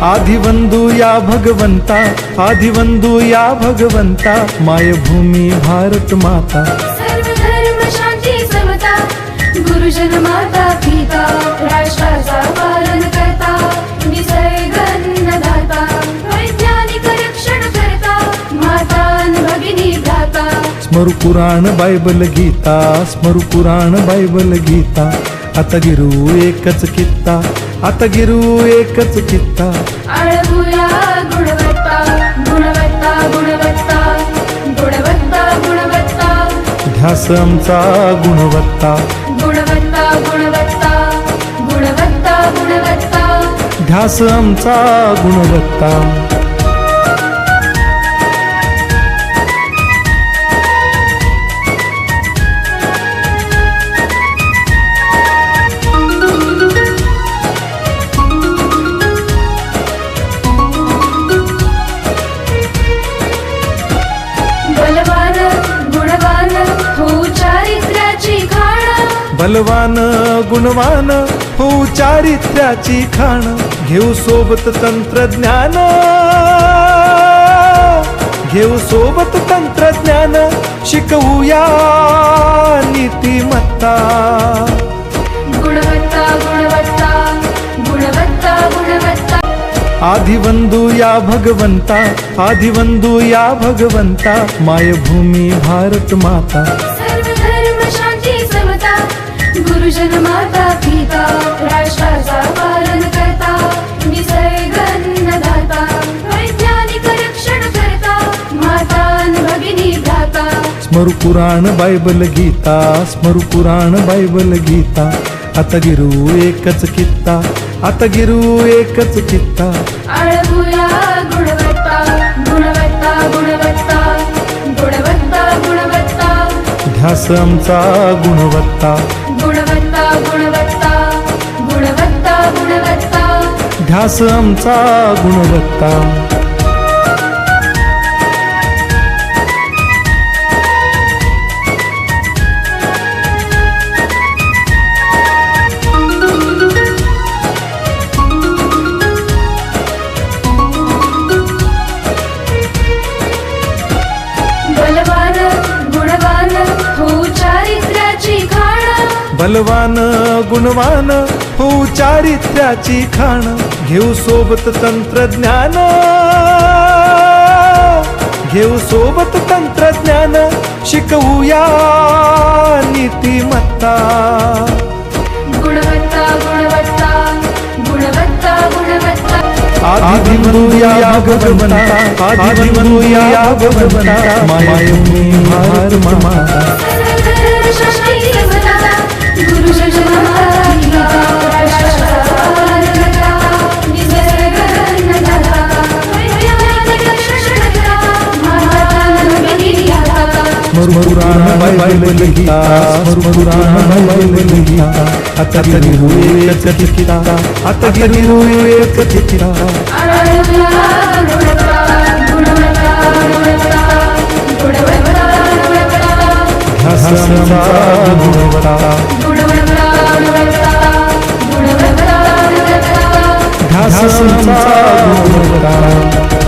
आदिवंदू या भगवंता, आदिवंदू या भगवंता, मायभूमी भारत माता। सर्व धर्म शांती समता, गुरुजन माता पिता, राष्ट्राचा पालन करता, निसर्ग अन्नदाता, वैज्ञानिक रक्षण करता, माता अन भगिनी भ्राता। स्मरू पुराण बायबल गीता, स्मरू पुराण बायबल गीता, आता गिरू एकच कित्ता, आता गिरू एकच कित्ता। आळवूया गुणवत्ता, गुणवत्ता, गुणवत्ता, गुणवत्ता, गुणवत्ता, ध्यास आमचा गुणवत्ता, गुणवत्ता, गुणवत्ता, गुणवत्ता, गुणवत्ता। ध्यास आमचा गुणवत्ता। बलवान गुणवान हो चारित्र्याची खाण, बलवान गुणवान हो चारित्र्याची खाण, घेऊ सोबत तंत्रज्ञान, घेऊ सोबत तंत्रज्ञान, शिकवूया नीतिमत्ता। गुणवत्ता, गुणवत्ता, गुणवत्ता, गुणवत्ता। आदिवंदू या भगवंता, आदिवंदू या भगवंता, मायभूमी भारत माता। सर्व धर्म शांती समता, गुरुजन माता पिता, राष्ट्राचा पालन करता, निसर्ग अन्नदाता, वैज्ञानिक रक्षण करता, माता अन भगिनी भ्राता। स्मरू पुराण बायबल गीता, स्मरू पुराण बायबल गीता, आता गिरू एकच कित्ता, आता गिरू एकच कित्ता। आळवूया गुणवत्ता, गुणवत्ता, गुणवत्ता, गुणवत्ता, गुणवत्ता, ध्यास आमचा गुणवत्ता, गुणवत्ता, गुणवत्ता, गुणवत्ता, गुणवत्ता। ध्यास आमचा गुणवत्ता। बलवान गुणवान हो चारित्र्याची खाण, बलवान गुणवान हो चारित्र्याची खाण, घेऊ सोबत तंत्रज्ञान, घेऊ सोबत तंत्रज्ञान, शिकवूया नीतिमत्ता। गुणवत्ता, गुणवत्ता, गुणवत्ता, गुणवत्ता। आदिवंदू या भगवंता, आदिवंदू या भगवंता, मायभूमी भारत माता। सर्व धर्म शांती समता, गुरुजन माता पिता, राष्ट्राचा पालन करता, निसर्ग अन्नदाता, वैज्ञानिक रक्षण करता, माता अन भगिनी भ्राता। स्मरू पुराण बायबल गीता, स्मरू पुराण बायबल गीता, आता गिरू एकच कित्ता, आता गिरू एकच कित्ता। आळवूया गुणवत्ता, गुणवत्ता, गुणवत्ता, गुणवत्ता, गुणवत्ता, ध्यास आमचा गुणवत्ता, गुणवत्ता, गुणवत्ता, गुणवत्ता, गुणवत्ता। ध्यास आमचा गुणवत्ता।